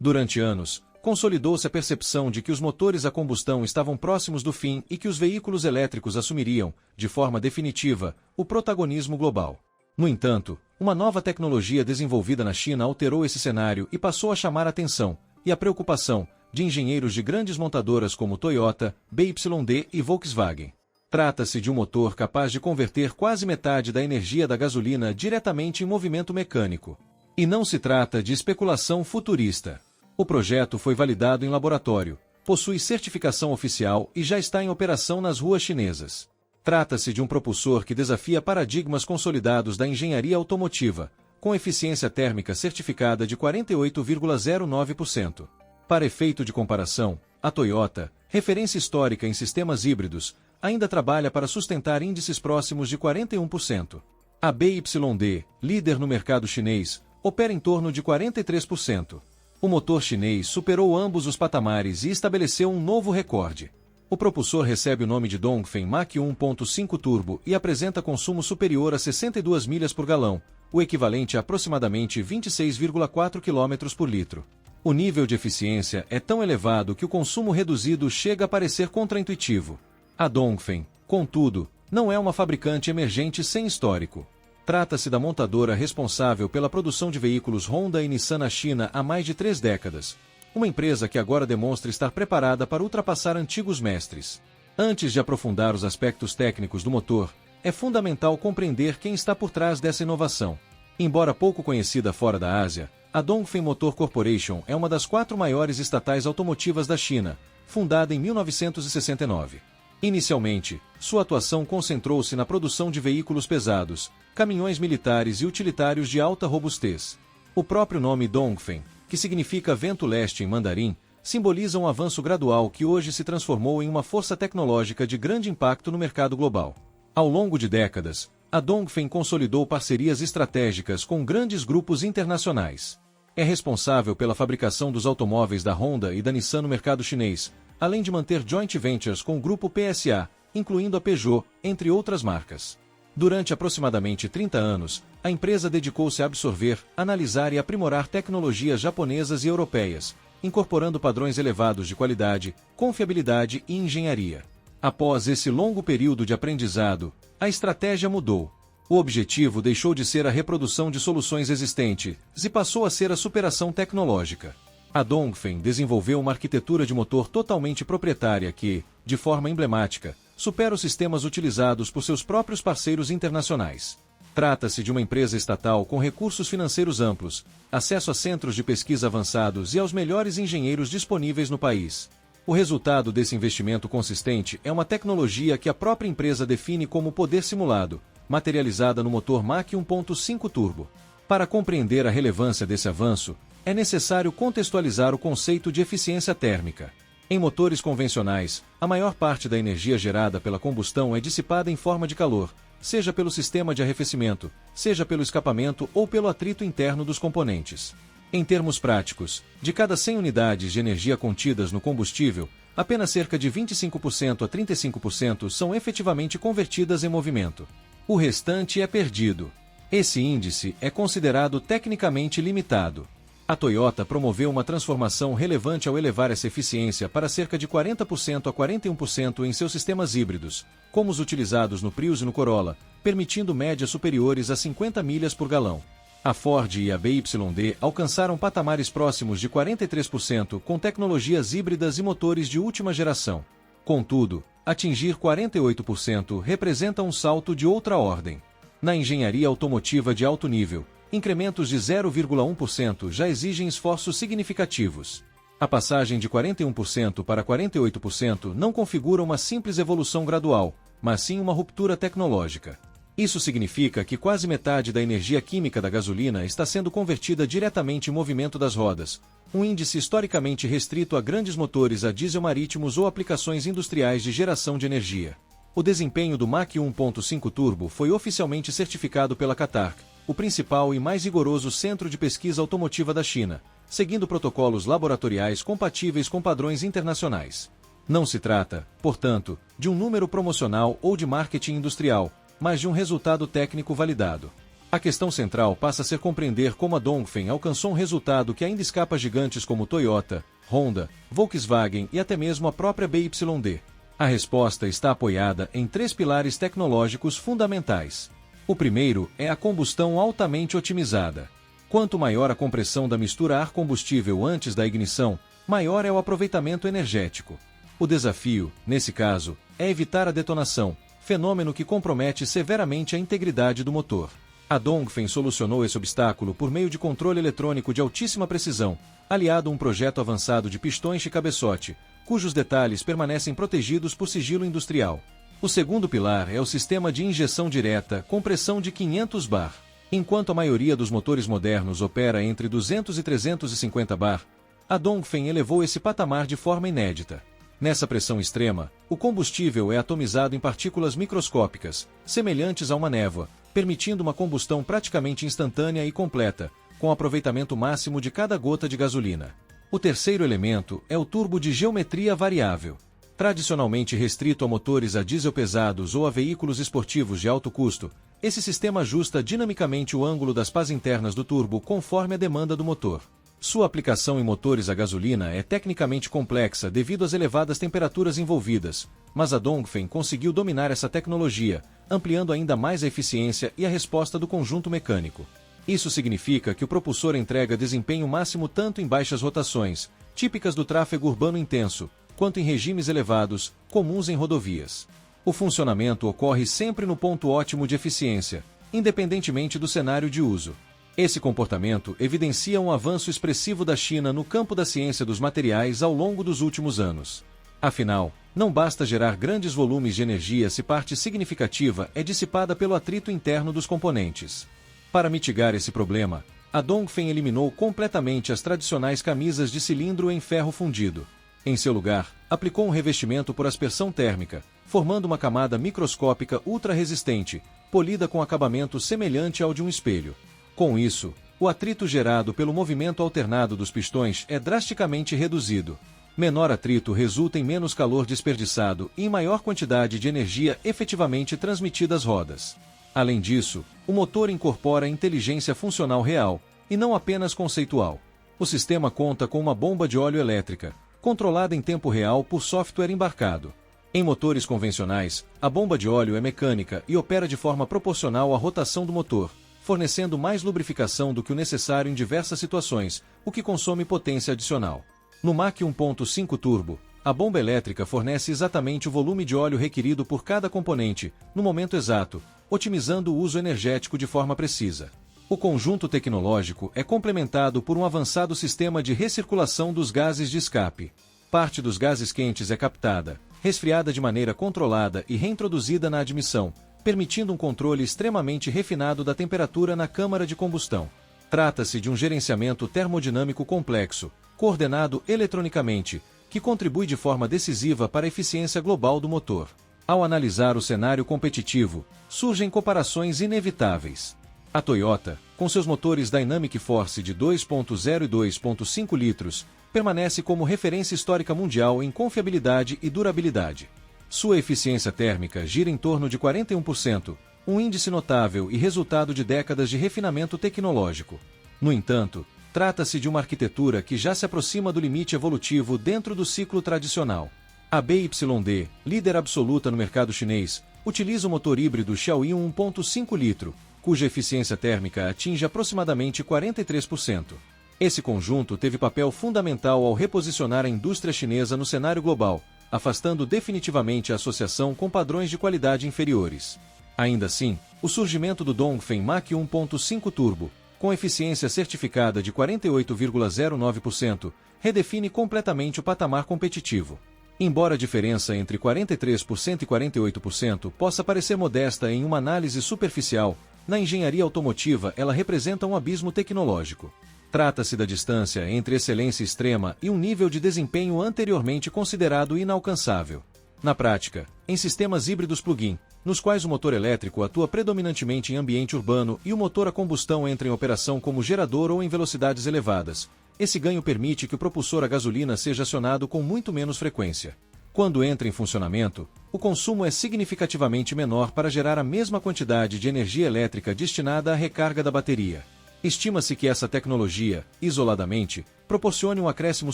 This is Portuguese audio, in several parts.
Durante anos, consolidou-se a percepção de que os motores a combustão estavam próximos do fim e que os veículos elétricos assumiriam, de forma definitiva, o protagonismo global. No entanto, uma nova tecnologia desenvolvida na China alterou esse cenário e passou a chamar a atenção e a preocupação de engenheiros de grandes montadoras como Toyota, BYD e Volkswagen. Trata-se de um motor capaz de converter quase metade da energia da gasolina diretamente em movimento mecânico. E não se trata de especulação futurista. O projeto foi validado em laboratório, possui certificação oficial e já está em operação nas ruas chinesas. Trata-se de um propulsor que desafia paradigmas consolidados da engenharia automotiva, com eficiência térmica certificada de 48,09%. Para efeito de comparação, a Toyota, referência histórica em sistemas híbridos, ainda trabalha para sustentar índices próximos de 41%. A BYD, líder no mercado chinês, opera em torno de 43%. O motor chinês superou ambos os patamares e estabeleceu um novo recorde. O propulsor recebe o nome de Dongfeng Mach 1.5 Turbo e apresenta consumo superior a 62 milhas por galão, o equivalente a aproximadamente 26,4 km por litro. O nível de eficiência é tão elevado que o consumo reduzido chega a parecer contraintuitivo. A Dongfeng, contudo, não é uma fabricante emergente sem histórico. Trata-se da montadora responsável pela produção de veículos Honda e Nissan na China há mais de 3 décadas. Uma empresa que agora demonstra estar preparada para ultrapassar antigos mestres. Antes de aprofundar os aspectos técnicos do motor, é fundamental compreender quem está por trás dessa inovação. Embora pouco conhecida fora da Ásia, a Dongfeng Motor Corporation é uma das 4 maiores estatais automotivas da China, fundada em 1969. Inicialmente, sua atuação concentrou-se na produção de veículos pesados, caminhões militares e utilitários de alta robustez. O próprio nome Dongfeng, que significa vento leste em mandarim, simboliza um avanço gradual que hoje se transformou em uma força tecnológica de grande impacto no mercado global. Ao longo de décadas, a Dongfeng consolidou parcerias estratégicas com grandes grupos internacionais. É responsável pela fabricação dos automóveis da Honda e da Nissan no mercado chinês, além de manter joint ventures com o grupo PSA, incluindo a Peugeot, entre outras marcas. Durante aproximadamente 30 anos, a empresa dedicou-se a absorver, analisar e aprimorar tecnologias japonesas e europeias, incorporando padrões elevados de qualidade, confiabilidade e engenharia. Após esse longo período de aprendizado, a estratégia mudou. O objetivo deixou de ser a reprodução de soluções existentes e passou a ser a superação tecnológica. A Dongfeng desenvolveu uma arquitetura de motor totalmente proprietária que, de forma emblemática, supera os sistemas utilizados por seus próprios parceiros internacionais. Trata-se de uma empresa estatal com recursos financeiros amplos, acesso a centros de pesquisa avançados e aos melhores engenheiros disponíveis no país. O resultado desse investimento consistente é uma tecnologia que a própria empresa define como poder simulado, materializada no motor Mach 1.5 Turbo. Para compreender a relevância desse avanço, é necessário contextualizar o conceito de eficiência térmica. Em motores convencionais, a maior parte da energia gerada pela combustão é dissipada em forma de calor, seja pelo sistema de arrefecimento, seja pelo escapamento ou pelo atrito interno dos componentes. Em termos práticos, de cada 100 unidades de energia contidas no combustível, apenas cerca de 25% a 35% são efetivamente convertidas em movimento. O restante é perdido. Esse índice é considerado tecnicamente limitado. A Toyota promoveu uma transformação relevante ao elevar essa eficiência para cerca de 40% a 41% em seus sistemas híbridos, como os utilizados no Prius e no Corolla, permitindo médias superiores a 50 milhas por galão. A Ford e a BYD alcançaram patamares próximos de 43% com tecnologias híbridas e motores de última geração. Contudo, atingir 48% representa um salto de outra ordem. Na engenharia automotiva de alto nível, incrementos de 0,1% já exigem esforços significativos. A passagem de 41% para 48% não configura uma simples evolução gradual, mas sim uma ruptura tecnológica. Isso significa que quase metade da energia química da gasolina está sendo convertida diretamente em movimento das rodas, um índice historicamente restrito a grandes motores a diesel marítimos ou aplicações industriais de geração de energia. O desempenho do Mach 1.5 Turbo foi oficialmente certificado pela CATARC, o principal e mais rigoroso centro de pesquisa automotiva da China, seguindo protocolos laboratoriais compatíveis com padrões internacionais. Não se trata, portanto, de um número promocional ou de marketing industrial, mas de um resultado técnico validado. A questão central passa a ser compreender como a Dongfeng alcançou um resultado que ainda escapa a gigantes como Toyota, Honda, Volkswagen e até mesmo a própria BYD. A resposta está apoiada em 3 pilares tecnológicos fundamentais. O primeiro é a combustão altamente otimizada. Quanto maior a compressão da mistura ar-combustível antes da ignição, maior é o aproveitamento energético. O desafio, nesse caso, é evitar a detonação, fenômeno que compromete severamente a integridade do motor. A Dongfeng solucionou esse obstáculo por meio de controle eletrônico de altíssima precisão, aliado a um projeto avançado de pistões de cabeçote, cujos detalhes permanecem protegidos por sigilo industrial. O segundo pilar é o sistema de injeção direta com pressão de 500 bar. Enquanto a maioria dos motores modernos opera entre 200 e 350 bar, a Dongfeng elevou esse patamar de forma inédita. Nessa pressão extrema, o combustível é atomizado em partículas microscópicas, semelhantes a uma névoa, permitindo uma combustão praticamente instantânea e completa, com aproveitamento máximo de cada gota de gasolina. O terceiro elemento é o turbo de geometria variável. Tradicionalmente restrito a motores a diesel pesados ou a veículos esportivos de alto custo, esse sistema ajusta dinamicamente o ângulo das pás internas do turbo conforme a demanda do motor. Sua aplicação em motores a gasolina é tecnicamente complexa devido às elevadas temperaturas envolvidas, mas a Dongfeng conseguiu dominar essa tecnologia, ampliando ainda mais a eficiência e a resposta do conjunto mecânico. Isso significa que o propulsor entrega desempenho máximo tanto em baixas rotações, típicas do tráfego urbano intenso, quanto em regimes elevados, comuns em rodovias. O funcionamento ocorre sempre no ponto ótimo de eficiência, independentemente do cenário de uso. Esse comportamento evidencia um avanço expressivo da China no campo da ciência dos materiais ao longo dos últimos anos. Afinal, não basta gerar grandes volumes de energia se parte significativa é dissipada pelo atrito interno dos componentes. Para mitigar esse problema, a Dongfeng eliminou completamente as tradicionais camisas de cilindro em ferro fundido. Em seu lugar, aplicou um revestimento por aspersão térmica, formando uma camada microscópica ultra-resistente, polida com acabamento semelhante ao de um espelho. Com isso, o atrito gerado pelo movimento alternado dos pistões é drasticamente reduzido. Menor atrito resulta em menos calor desperdiçado e em maior quantidade de energia efetivamente transmitida às rodas. Além disso, o motor incorpora inteligência funcional real, e não apenas conceitual. O sistema conta com uma bomba de óleo elétrica, controlada em tempo real por software embarcado. Em motores convencionais, a bomba de óleo é mecânica e opera de forma proporcional à rotação do motor, fornecendo mais lubrificação do que o necessário em diversas situações, o que consome potência adicional. No Mach 1.5 Turbo, a bomba elétrica fornece exatamente o volume de óleo requerido por cada componente, no momento exato, otimizando o uso energético de forma precisa. O conjunto tecnológico é complementado por um avançado sistema de recirculação dos gases de escape. Parte dos gases quentes é captada, resfriada de maneira controlada e reintroduzida na admissão, permitindo um controle extremamente refinado da temperatura na câmara de combustão. Trata-se de um gerenciamento termodinâmico complexo, coordenado eletronicamente, que contribui de forma decisiva para a eficiência global do motor. Ao analisar o cenário competitivo, surgem comparações inevitáveis. A Toyota, com seus motores Dynamic Force de 2.0 e 2.5 litros, permanece como referência histórica mundial em confiabilidade e durabilidade. Sua eficiência térmica gira em torno de 41%, um índice notável e resultado de décadas de refinamento tecnológico. No entanto, trata-se de uma arquitetura que já se aproxima do limite evolutivo dentro do ciclo tradicional. A BYD, líder absoluta no mercado chinês, utiliza o motor híbrido Xiaoyi 1.5 litro, cuja eficiência térmica atinge aproximadamente 43%. Esse conjunto teve papel fundamental ao reposicionar a indústria chinesa no cenário global, afastando definitivamente a associação com padrões de qualidade inferiores. Ainda assim, o surgimento do Dongfeng Mach 1.5 Turbo, com eficiência certificada de 48,09%, redefine completamente o patamar competitivo. Embora a diferença entre 43% e 48% possa parecer modesta em uma análise superficial, na engenharia automotiva ela representa um abismo tecnológico. Trata-se da distância entre excelência extrema e um nível de desempenho anteriormente considerado inalcançável. Na prática, em sistemas híbridos plug-in, nos quais o motor elétrico atua predominantemente em ambiente urbano e o motor a combustão entra em operação como gerador ou em velocidades elevadas, esse ganho permite que o propulsor a gasolina seja acionado com muito menos frequência. Quando entra em funcionamento, o consumo é significativamente menor para gerar a mesma quantidade de energia elétrica destinada à recarga da bateria. Estima-se que essa tecnologia, isoladamente, proporcione um acréscimo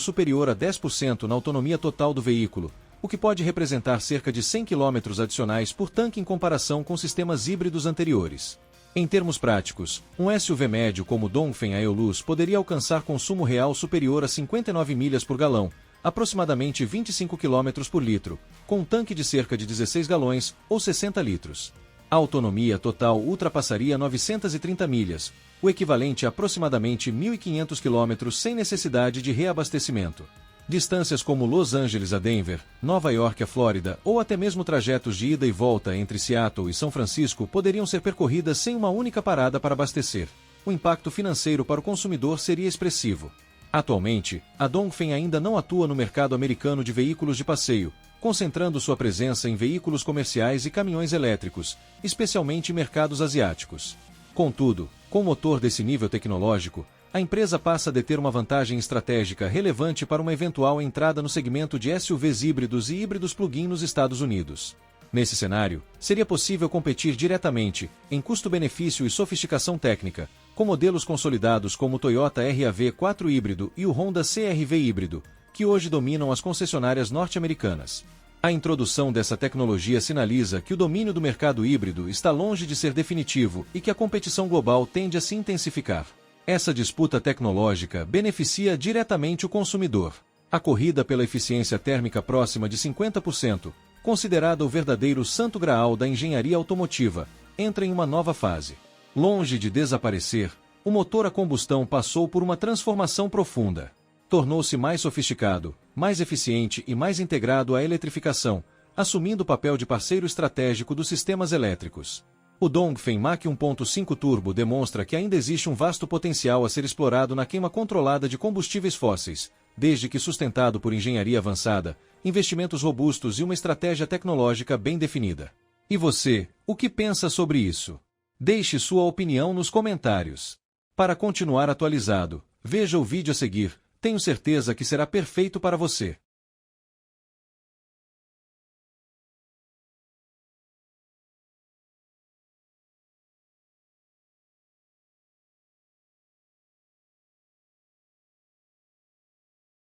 superior a 10% na autonomia total do veículo, o que pode representar cerca de 100 km adicionais por tanque em comparação com sistemas híbridos anteriores. Em termos práticos, um SUV médio como o Dongfeng Aeolus poderia alcançar consumo real superior a 59 milhas por galão, aproximadamente 25 km por litro, com um tanque de cerca de 16 galões ou 60 litros. A autonomia total ultrapassaria 930 milhas, o equivalente a aproximadamente 1.500 km sem necessidade de reabastecimento. Distâncias como Los Angeles a Denver, Nova York a Flórida ou até mesmo trajetos de ida e volta entre Seattle e São Francisco poderiam ser percorridas sem uma única parada para abastecer. O impacto financeiro para o consumidor seria expressivo. Atualmente, a Dongfeng ainda não atua no mercado americano de veículos de passeio, concentrando sua presença em veículos comerciais e caminhões elétricos, especialmente em mercados asiáticos. Contudo, com motor desse nível tecnológico, a empresa passa a deter uma vantagem estratégica relevante para uma eventual entrada no segmento de SUVs híbridos e híbridos plug-in nos Estados Unidos. Nesse cenário, seria possível competir diretamente, em custo-benefício e sofisticação técnica, com modelos consolidados como o Toyota RAV4 híbrido e o Honda CR-V híbrido, que hoje dominam as concessionárias norte-americanas. A introdução dessa tecnologia sinaliza que o domínio do mercado híbrido está longe de ser definitivo e que a competição global tende a se intensificar. Essa disputa tecnológica beneficia diretamente o consumidor. A corrida pela eficiência térmica próxima de 50%, considerada o verdadeiro santo graal da engenharia automotiva, entra em uma nova fase. Longe de desaparecer, o motor a combustão passou por uma transformação profunda. Tornou-se mais sofisticado, mais eficiente e mais integrado à eletrificação, assumindo o papel de parceiro estratégico dos sistemas elétricos. O Dongfeng Mach 1.5 Turbo demonstra que ainda existe um vasto potencial a ser explorado na queima controlada de combustíveis fósseis, desde que sustentado por engenharia avançada, investimentos robustos e uma estratégia tecnológica bem definida. E você, o que pensa sobre isso? Deixe sua opinião nos comentários. Para continuar atualizado, veja o vídeo a seguir, tenho certeza que será perfeito para você.